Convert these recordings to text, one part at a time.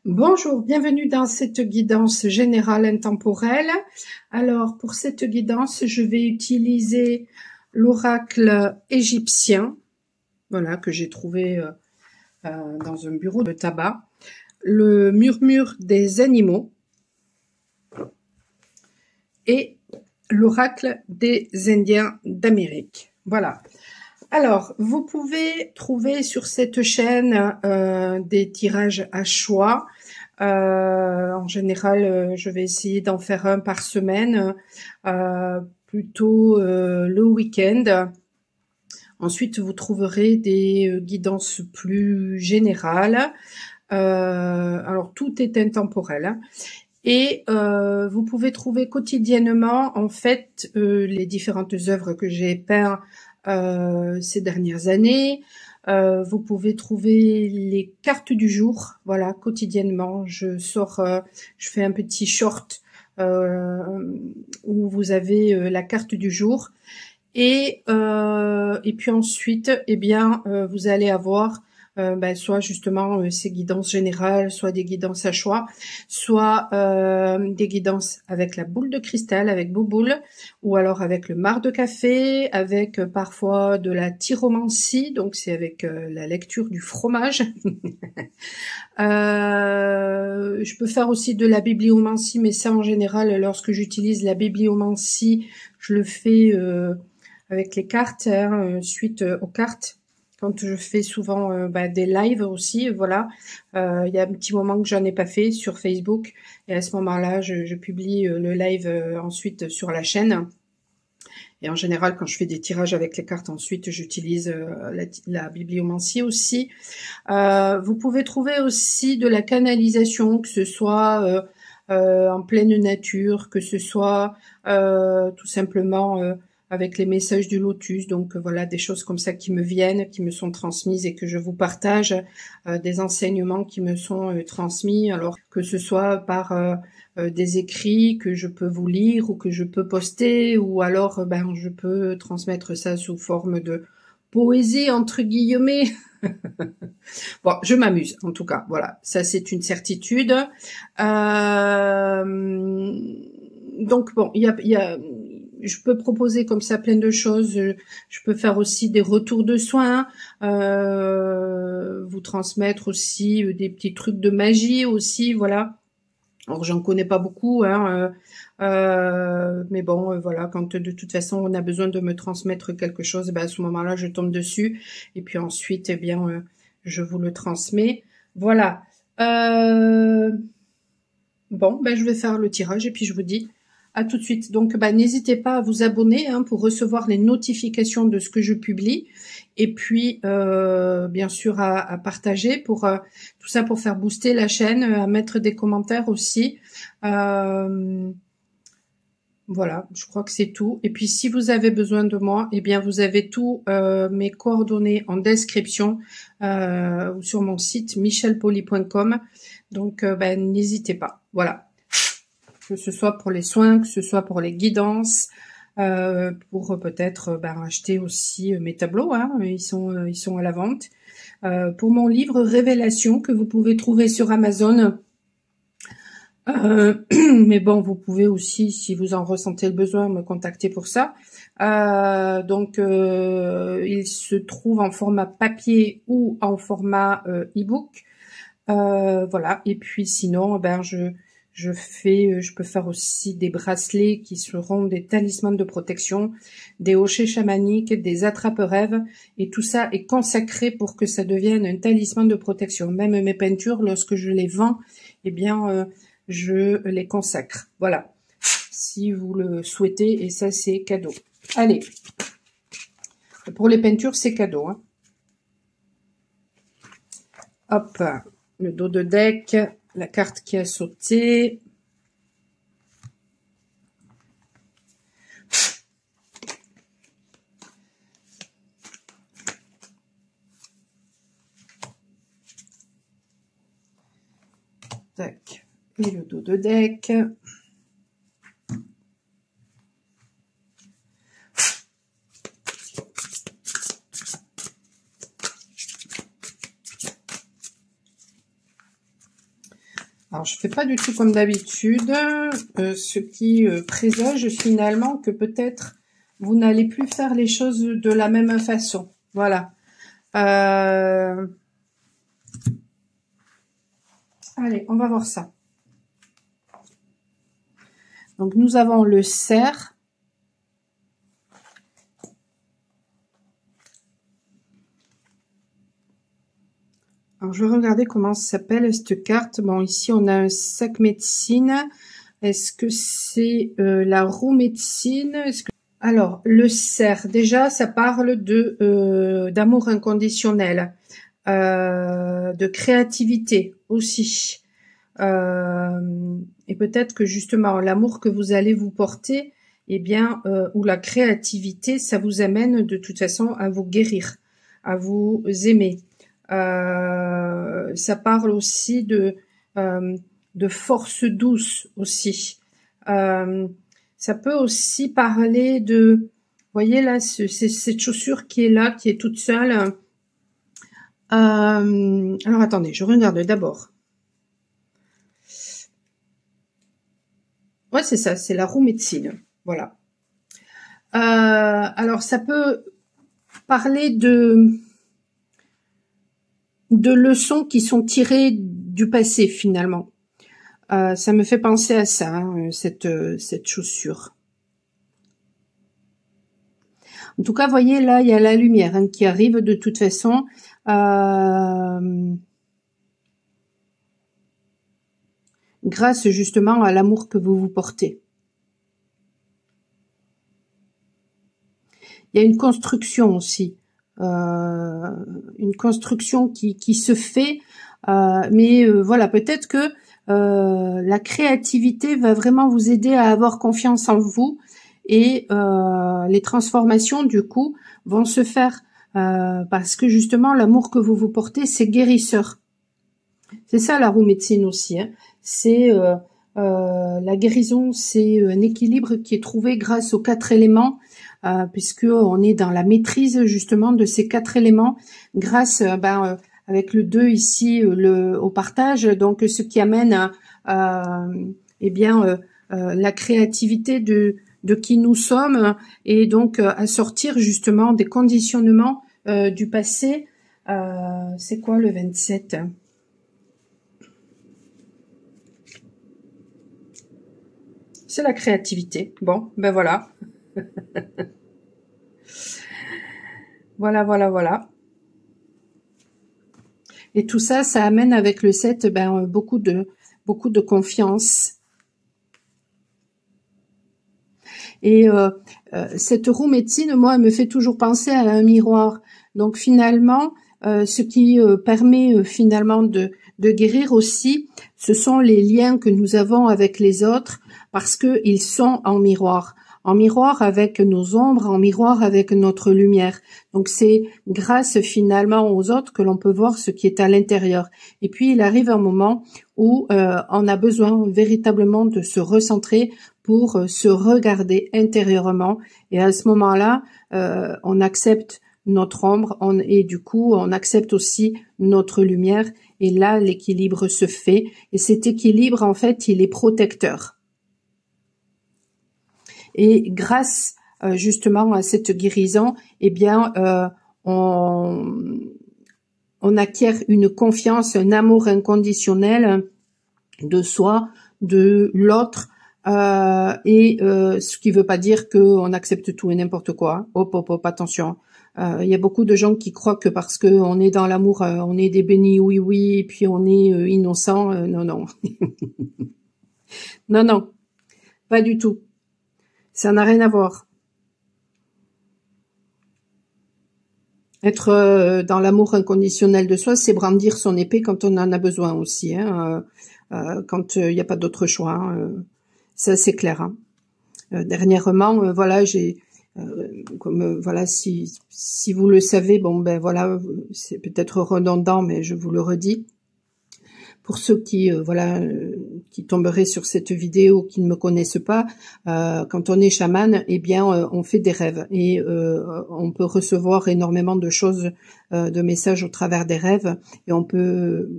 Bonjour, bienvenue dans cette guidance générale intemporelle. Alors, pour cette guidance, je vais utiliser l'oracle égyptien, voilà, que j'ai trouvé dans un bureau de tabac, le murmure des animaux et l'oracle des Indiens d'Amérique. Voilà. Alors, vous pouvez trouver sur cette chaîne des tirages à choix. En général, je vais essayer d'en faire un par semaine, plutôt le week-end. Ensuite, vous trouverez des guidances plus générales. Alors, tout est intemporel, hein. Et vous pouvez trouver quotidiennement, en fait, les différentes œuvres que j'ai peintes ces dernières années. Vous pouvez trouver les cartes du jour, voilà, quotidiennement. Je fais un petit short où vous avez la carte du jour. Et puis ensuite, eh bien, vous allez avoir soit justement ces guidances générales, soit des guidances à choix, soit des guidances avec la boule de cristal, avec Bouboule, ou alors avec le marc de café, avec parfois de la tyromancie, donc c'est avec la lecture du fromage. Je peux faire aussi de la bibliomancie, mais ça en général, lorsque j'utilise la bibliomancie, je le fais avec les cartes, hein, suite aux cartes. Quand je fais souvent des lives aussi, voilà. Il y a un petit moment que j'en ai pas fait sur Facebook, et à ce moment-là, je publie le live ensuite sur la chaîne. Et en général, quand je fais des tirages avec les cartes, ensuite, j'utilise la bibliomancie aussi. Vous pouvez trouver aussi de la canalisation, que ce soit en pleine nature, que ce soit tout simplement avec les messages du lotus. Donc voilà, des choses comme ça qui me viennent, qui me sont transmises et que je vous partage, des enseignements qui me sont transmis, alors que ce soit par des écrits que je peux vous lire ou que je peux poster, ou alors je peux transmettre ça sous forme de poésie entre guillemets. Bon, je m'amuse en tout cas, voilà, ça c'est une certitude. Donc bon, je peux proposer comme ça plein de choses. Je peux faire aussi des retours de soins, vous transmettre aussi des petits trucs de magie aussi, voilà. Alors j'en connais pas beaucoup, hein, mais bon, voilà, quand de toute façon on a besoin de me transmettre quelque chose, à ce moment-là je tombe dessus, et puis ensuite, eh bien, je vous le transmets. Voilà. Bon, je vais faire le tirage et puis je vous dis à tout de suite. Donc, n'hésitez pas à vous abonner pour recevoir les notifications de ce que je publie. Et puis, bien sûr, à partager pour tout ça, pour faire booster la chaîne, à mettre des commentaires aussi. Voilà, je crois que c'est tout. Et puis, si vous avez besoin de moi, eh bien, vous avez tous mes coordonnées en description ou sur mon site michelpoli.com. Donc, n'hésitez pas. Voilà. Que ce soit pour les soins, que ce soit pour les guidances, pour peut-être acheter aussi mes tableaux, hein, ils sont à la vente. Pour mon livre Révélation que vous pouvez trouver sur Amazon. Mais bon, vous pouvez aussi, si vous en ressentez le besoin, me contacter pour ça. Donc, il se trouve en format papier ou en format e-book. Voilà. Et puis sinon, je peux faire aussi des bracelets qui seront des talismans de protection, des hochets chamaniques, des attrape-rêves, et tout ça est consacré pour que ça devienne un talisman de protection. Même mes peintures, lorsque je les vends, eh bien, je les consacre. Voilà. Si vous le souhaitez, et ça, c'est cadeau. Allez. Pour les peintures, c'est cadeau, hein. Hop. Le dos de deck. La carte qui a sauté. Tac. Et le dos de deck. Alors, je fais pas du tout comme d'habitude, ce qui présage finalement que peut-être vous n'allez plus faire les choses de la même façon. Voilà. Allez, on va voir ça. Donc, nous avons le cerf. Alors, je vais regarder comment ça s'appelle cette carte. Bon, ici, on a un sac médecine. Est-ce que c'est la roue médecine? Alors, le cerf, déjà, ça parle d'amour inconditionnel, de créativité aussi. Et peut-être que justement, l'amour que vous allez vous porter, eh bien, ou la créativité, ça vous amène de toute façon à vous guérir, à vous aimer. Ça parle aussi de force douce aussi. Ça peut aussi parler de, vous voyez là, c'est cette chaussure qui est là, qui est toute seule. Alors attendez, je regarde d'abord. Ouais, c'est ça, c'est la roue médecine. Voilà. Alors ça peut parler de leçons qui sont tirées du passé finalement. Ça me fait penser à ça, hein, cette chaussure. En tout cas, vous voyez, là, il y a la lumière hein, qui arrive de toute façon. Grâce justement à l'amour que vous vous portez. Il y a une construction aussi. Une construction qui se fait. Mais voilà, peut-être que la créativité va vraiment vous aider à avoir confiance en vous et les transformations du coup vont se faire parce que justement l'amour que vous vous portez c'est guérisseur. C'est ça la roue médecine aussi. Hein. C'est la guérison, c'est un équilibre qui est trouvé grâce aux 4 éléments puisque on est dans la maîtrise justement de ces 4 éléments grâce avec le 2 ici, au partage, donc ce qui amène eh bien la créativité de qui nous sommes et donc à sortir justement des conditionnements du passé. C'est quoi le 27? C'est la créativité. Bon, ben voilà. Voilà. Et tout ça, ça amène avec le 7 beaucoup de confiance. Et cette roue médecine, moi, elle me fait toujours penser à un miroir. Donc finalement, ce qui permet finalement de guérir aussi, ce sont les liens que nous avons avec les autres, parce que ils sont en miroir avec nos ombres, en miroir avec notre lumière. Donc c'est grâce finalement aux autres que l'on peut voir ce qui est à l'intérieur. Et puis il arrive un moment où on a besoin véritablement de se recentrer pour se regarder intérieurement. Et à ce moment-là, on accepte notre ombre et du coup on accepte aussi notre lumière. Et là, l'équilibre se fait. Et cet équilibre, en fait, il est protecteur. Et grâce justement à cette guérison, eh bien, on acquiert une confiance, un amour inconditionnel de soi, de l'autre, et ce qui veut pas dire qu'on accepte tout et n'importe quoi. Hop, attention. Il y a beaucoup de gens qui croient que parce que on est dans l'amour, on est des bénis, oui, et puis on est innocent. Non. non, pas du tout. Ça n'a rien à voir. Être dans l'amour inconditionnel de soi, c'est brandir son épée quand on en a besoin aussi, hein, quand il n'y a pas d'autre choix. Hein, ça, c'est clair. Hein. Dernièrement, voilà, j'ai, voilà, si vous le savez, bon, ben voilà, c'est peut-être redondant, mais je vous le redis. pour ceux qui voilà qui tomberaient sur cette vidéo, qui ne me connaissent pas, quand on est chaman, eh bien on fait des rêves et on peut recevoir énormément de choses, de messages au travers des rêves, et on peut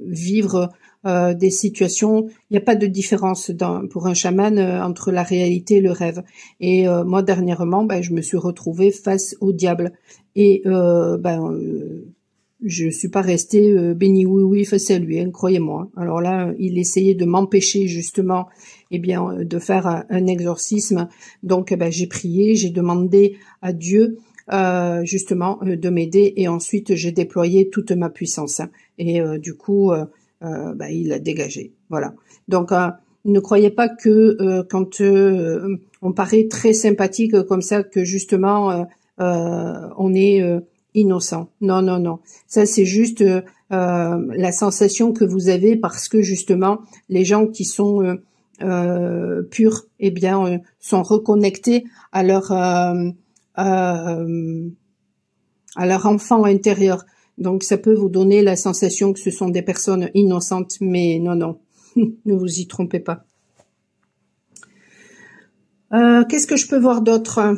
vivre des situations. Il n'y a pas de différence pour un chaman entre la réalité et le rêve. Et moi dernièrement, je me suis retrouvée face au diable et je suis pas restée béni oui face à lui, hein, croyez-moi. Alors là, il essayait de m'empêcher justement, de faire un exorcisme. Donc, j'ai prié, j'ai demandé à Dieu justement de m'aider, et ensuite j'ai déployé toute ma puissance. Et du coup, il a dégagé. Voilà. Donc, ne croyez pas que quand on paraît très sympathique comme ça, que justement on est innocent. Non, non, non. Ça, c'est juste la sensation que vous avez parce que justement, les gens qui sont purs, sont reconnectés à leur enfant intérieur. Donc, ça peut vous donner la sensation que ce sont des personnes innocentes, mais non, non, ne vous y trompez pas. Qu'est-ce que je peux voir d'autre ?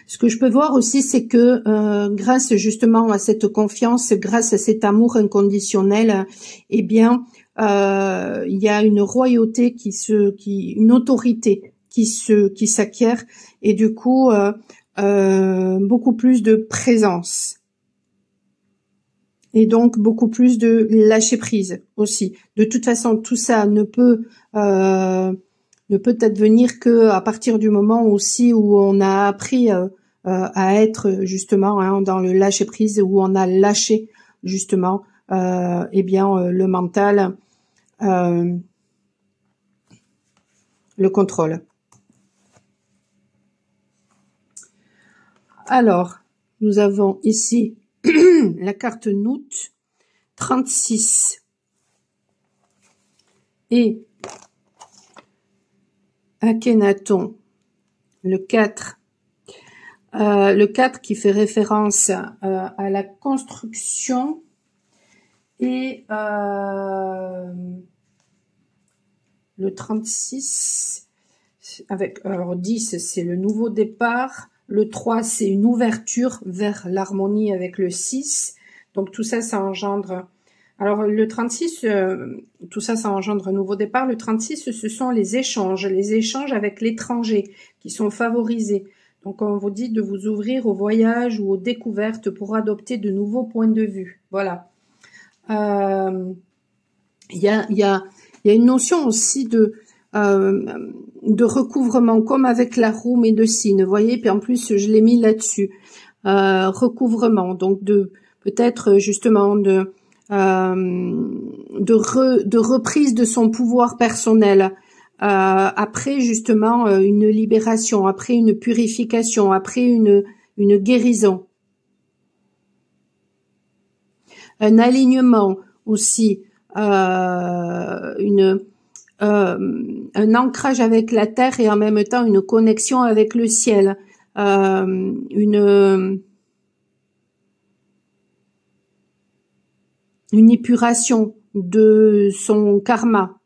Ce que je peux voir aussi, c'est que grâce justement à cette confiance, grâce à cet amour inconditionnel, il y a une royauté une autorité qui s'acquiert, et du coup beaucoup plus de présence. Et donc beaucoup plus de lâcher prise aussi. De toute façon, tout ça ne peut advenir que à partir du moment aussi où on a appris à être justement dans le lâcher prise, où on a lâché justement le mental, le contrôle. Alors, nous avons ici la carte Nout 36 et Akhenaton le 4. Le 4 qui fait référence à la construction, et le 36 alors 10 c'est le nouveau départ, le 3 c'est une ouverture vers l'harmonie avec le 6, donc tout ça, ça engendre. Alors le 36, tout ça, ça engendre un nouveau départ. Le 36, ce sont les échanges avec l'étranger qui sont favorisés. Donc on vous dit de vous ouvrir au voyage ou aux découvertes pour adopter de nouveaux points de vue. Voilà. Il y a une notion aussi de recouvrement, comme avec la roue médecine, vous voyez, puis en plus je l'ai mis là-dessus. Recouvrement, donc peut-être justement de reprise de son pouvoir personnel, après justement une libération, après une purification, après une guérison, un alignement aussi, un ancrage avec la terre et en même temps une connexion avec le ciel, une épuration de son karma.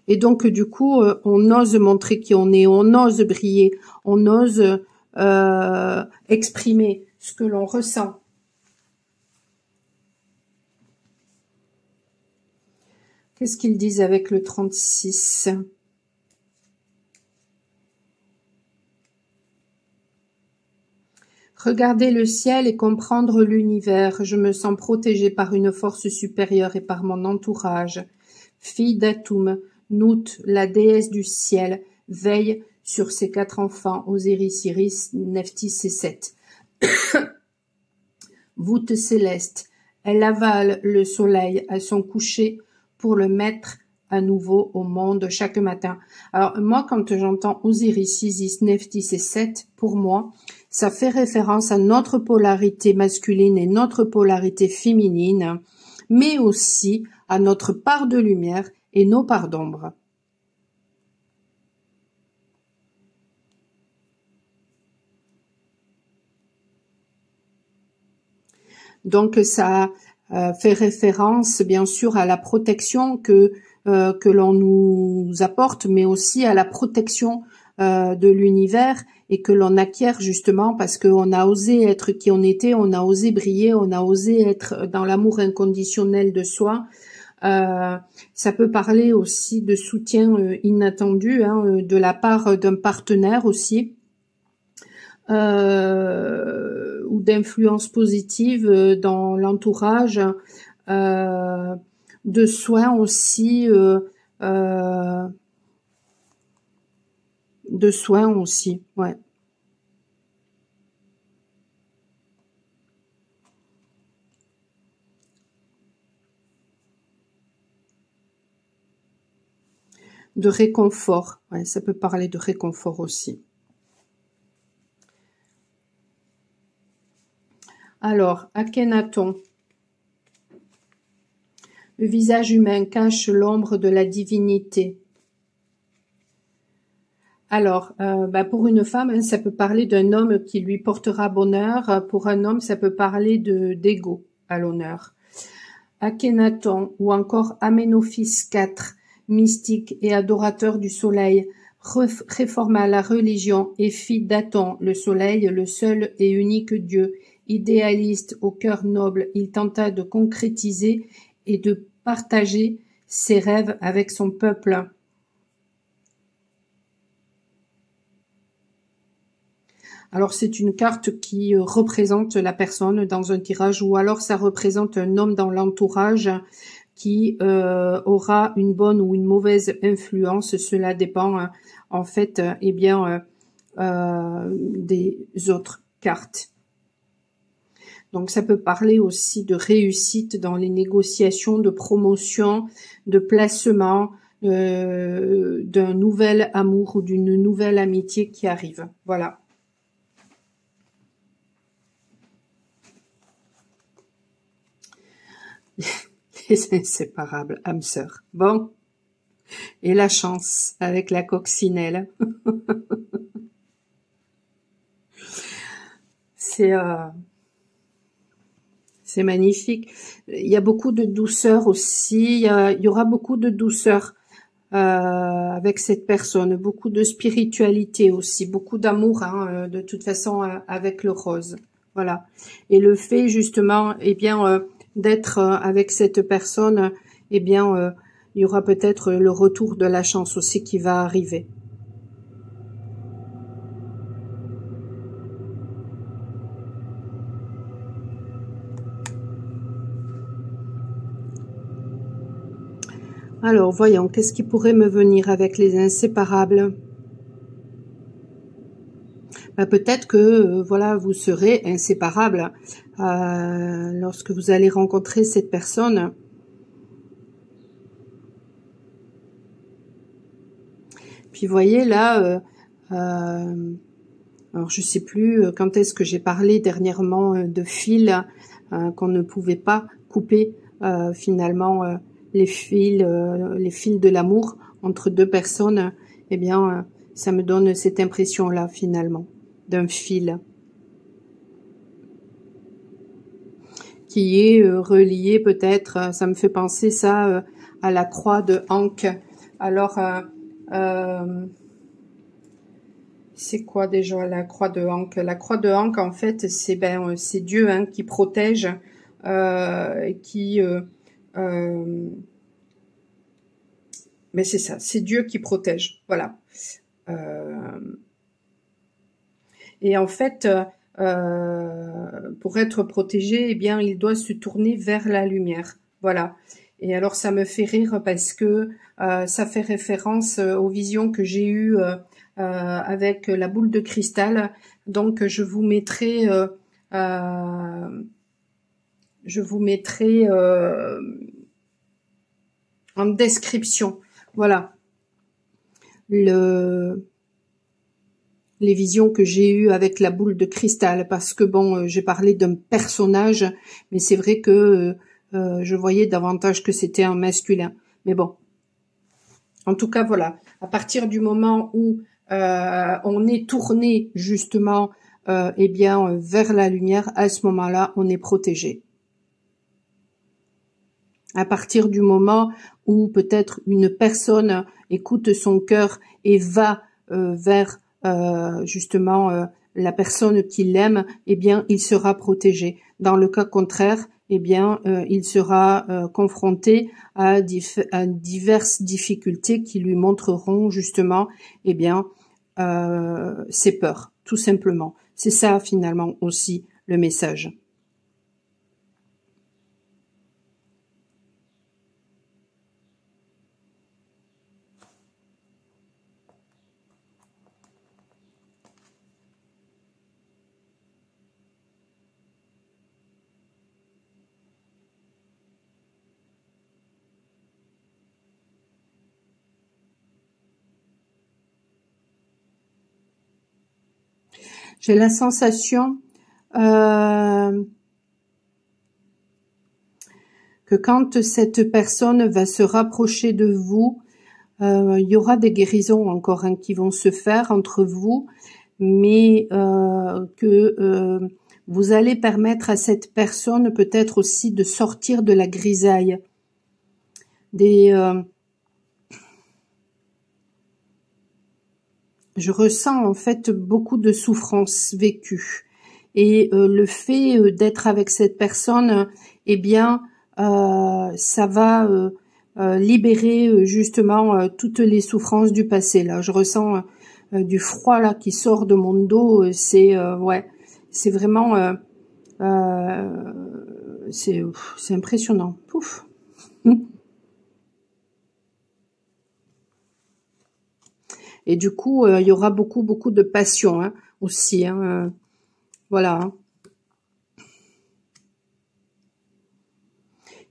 Et donc, du coup, on ose montrer qui on est, on ose briller, on ose exprimer ce que l'on ressent. Qu'est-ce qu'ils disent avec le 36 ? Regarder le ciel et comprendre l'univers. Je me sens protégée par une force supérieure et par mon entourage. Fille d'Atoum, Nout, la déesse du ciel, veille sur ses 4 enfants, Osiris, Iris, Nephthys et Seth. Voûte céleste, elle avale le soleil à son coucher pour le mettre à nouveau au monde chaque matin. Alors moi, quand j'entends Osiris, Isis, Nephthys et Seth, pour moi, ça fait référence à notre polarité masculine et notre polarité féminine, mais aussi à notre part de lumière et nos parts d'ombre. Donc ça fait référence bien sûr à la protection que l'on nous apporte, mais aussi à la protection de l'univers et que l'on acquiert justement parce qu'on a osé être qui on était, on a osé briller, on a osé être dans l'amour inconditionnel de soi. Ça peut parler aussi de soutien inattendu de la part d'un partenaire aussi, ou d'influence positive dans l'entourage, de soins aussi, ouais. De réconfort, ouais, ça peut parler de réconfort aussi. Alors, Akhenaton. Le visage humain cache l'ombre de la divinité. Alors, pour une femme, ça peut parler d'un homme qui lui portera bonheur. Pour un homme, ça peut parler d'ego à l'honneur. Akhenaton ou encore Aménophis IV, mystique et adorateur du soleil, réforma la religion et fit d'Aton le soleil le seul et unique Dieu. Idéaliste au cœur noble, il tenta de concrétiser et de partager ses rêves avec son peuple. Alors c'est une carte qui représente la personne dans un tirage, ou alors ça représente un homme dans l'entourage qui aura une bonne ou une mauvaise influence. Cela dépend en fait des autres cartes. Donc ça peut parler aussi de réussite dans les négociations, de promotion, de placement, d'un nouvel amour ou d'une nouvelle amitié qui arrive. Voilà. Les inséparables, âme sœur. Bon. Et la chance avec la coccinelle. C'est magnifique. Il y a beaucoup de douceur aussi. Il y aura beaucoup de douceur avec cette personne. Beaucoup de spiritualité aussi. Beaucoup d'amour, de toute façon, avec le rose. Voilà. Et le fait, justement, d'être avec cette personne, il y aura peut-être le retour de la chance aussi qui va arriver. Alors, voyons, qu'est-ce qui pourrait me venir avec les inséparables? Peut-être que voilà, vous serez inséparables lorsque vous allez rencontrer cette personne. Puis voyez là, alors je sais plus quand est-ce que j'ai parlé dernièrement de fils qu'on ne pouvait pas couper finalement les fils de l'amour entre deux personnes. Ça me donne cette impression-là finalement d'un fil qui est relié peut-être. Ça me fait penser ça à la croix de Ankh. Alors c'est quoi déjà la croix de Ankh? La croix de Ankh, en fait, c'est Dieu qui protège, mais c'est ça, c'est Dieu qui protège, voilà. Et en fait, pour être protégé, il doit se tourner vers la lumière, voilà. Et alors ça me fait rire parce que ça fait référence aux visions que j'ai eues avec la boule de cristal. Donc je vous mettrai en description, voilà, les visions que j'ai eues avec la boule de cristal, parce que bon, j'ai parlé d'un personnage, mais c'est vrai que je voyais davantage que c'était un masculin. Mais bon, en tout cas, voilà, à partir du moment où on est tourné justement vers la lumière, à ce moment-là, on est protégé. À partir du moment où peut-être une personne écoute son cœur et va vers justement la personne qui l'aime, eh bien, il sera protégé. Dans le cas contraire, eh bien, il sera confronté à diverses difficultés qui lui montreront justement, eh bien, ses peurs, tout simplement. C'est ça finalement aussi le message. J'ai la sensation que quand cette personne va se rapprocher de vous, il y aura des guérisons encore qui vont se faire entre vous, mais que vous allez permettre à cette personne peut-être aussi de sortir de la grisaille. Je ressens en fait beaucoup de souffrances vécues. Et le fait d'être avec cette personne, eh bien, ça va libérer justement toutes les souffrances du passé. Là, je ressens du froid là qui sort de mon dos. C'est ouais, c'est vraiment c'est impressionnant. Pouf. Et du coup, il y aura beaucoup de passion aussi. Voilà.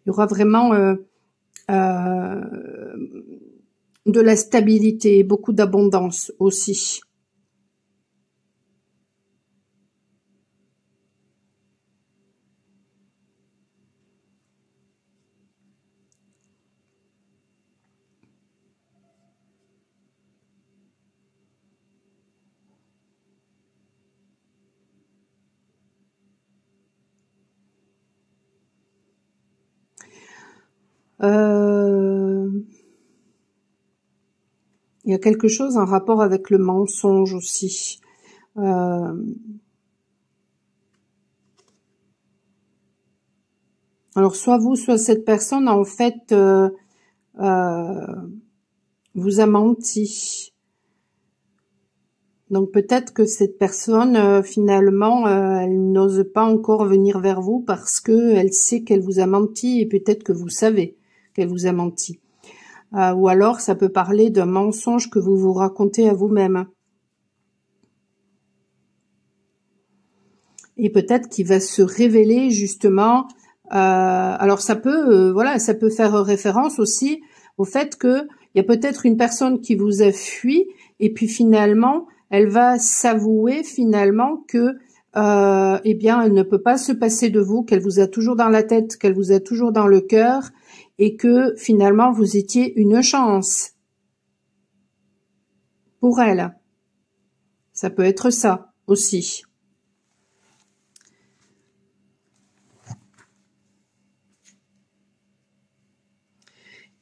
Il y aura vraiment de la stabilité, beaucoup d'abondance aussi. Il y a quelque chose en rapport avec le mensonge aussi. Alors soit vous, soit cette personne en fait vous a menti. Donc peut-être que cette personne finalement elle n'ose pas encore venir vers vous parce que elle sait qu'elle vous a menti et peut-être que vous savez qu'elle vous a menti. Ou alors ça peut parler d'un mensonge que vous vous racontez à vous-même. Et peut-être qu'il va se révéler justement. Alors ça peut, voilà, ça peut faire référence aussi au fait que il y a peut-être une personne qui vous a fui et puis finalement elle va s'avouer finalement que eh bien elle ne peut pas se passer de vous, qu'elle vous a toujours dans la tête, qu'elle vous a toujours dans le cœur et que finalement vous étiez une chance pour elle. Ça peut être ça aussi.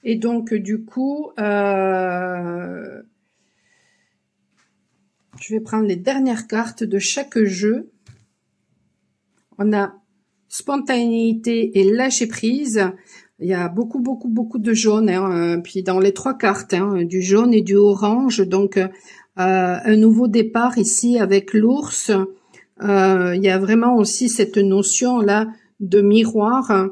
Et donc, du coup, je vais prendre les dernières cartes de chaque jeu. On a spontanéité et lâcher prise. Il y a beaucoup de jaune, puis dans les trois cartes, du jaune et du orange. Donc, un nouveau départ ici avec l'ours. Il y a vraiment aussi cette notion-là de miroir,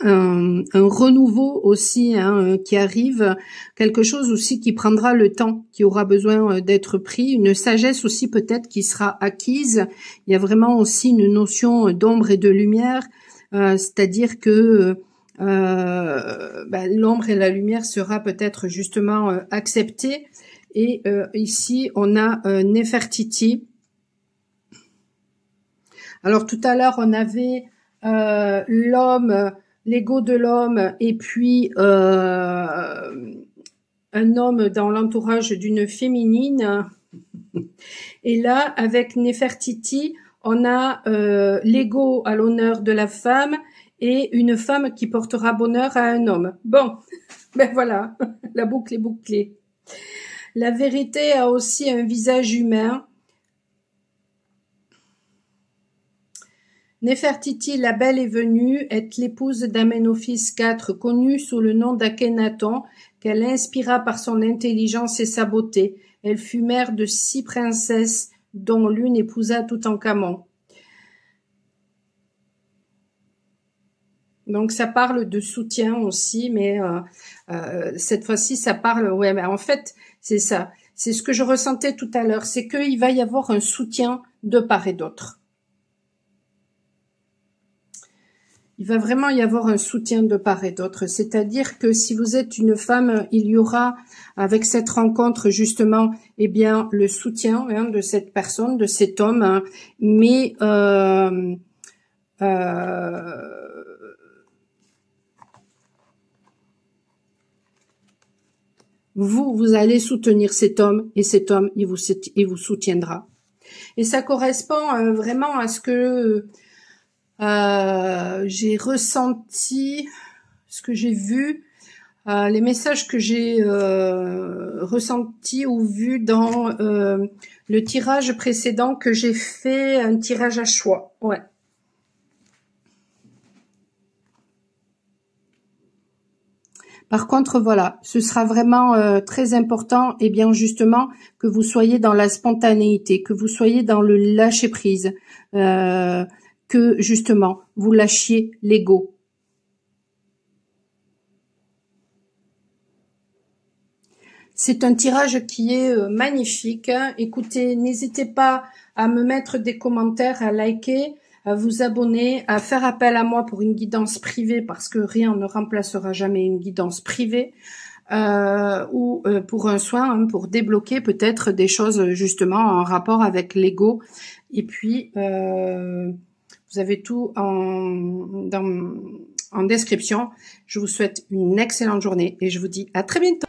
un renouveau aussi qui arrive, quelque chose aussi qui prendra le temps, qui aura besoin d'être pris, une sagesse aussi peut-être qui sera acquise. Il y a vraiment aussi une notion d'ombre et de lumière, c'est-à-dire que l'ombre et la lumière sera peut-être justement acceptée. Et ici on a Nefertiti. Alors tout à l'heure on avait l'homme, l'ego de l'homme et puis un homme dans l'entourage d'une féminine. Et là, avec Nefertiti, on a l'ego à l'honneur de la femme et une femme qui portera bonheur à un homme. Bon, ben voilà, la boucle est bouclée. La vérité a aussi un visage humain. Néfertiti, la belle est venue, est l'épouse d'Amenophis IV, connue sous le nom d'Akhenaton, qu'elle inspira par son intelligence et sa beauté. Elle fut mère de 6 princesses, dont l'une épousa Toutankhamon. Donc ça parle de soutien aussi, mais cette fois-ci ça parle, ouais, mais en fait c'est ça, c'est ce que je ressentais tout à l'heure, c'est qu'il va y avoir un soutien de part et d'autre. Il va vraiment y avoir un soutien de part et d'autre, c'est-à-dire que si vous êtes une femme, il y aura avec cette rencontre justement, eh bien le soutien de cette personne, de cet homme, hein, mais vous allez soutenir cet homme et cet homme, il vous soutiendra. Et ça correspond vraiment à ce que j'ai ressenti, ce que j'ai vu, les messages que j'ai ressentis ou vus dans le tirage précédent que j'ai fait, un tirage à choix. Ouais. Par contre, voilà, ce sera vraiment très important, et bien justement, que vous soyez dans la spontanéité, que vous soyez dans le lâcher-prise, que justement, vous lâchiez l'ego. C'est un tirage qui est magnifique. Écoutez, n'hésitez pas à me mettre des commentaires, à liker, à vous abonner, à faire appel à moi pour une guidance privée, parce que rien ne remplacera jamais une guidance privée, ou pour un soin, pour débloquer peut-être des choses justement en rapport avec l'ego. Et puis, vous avez tout en description. Je vous souhaite une excellente journée et je vous dis à très bientôt.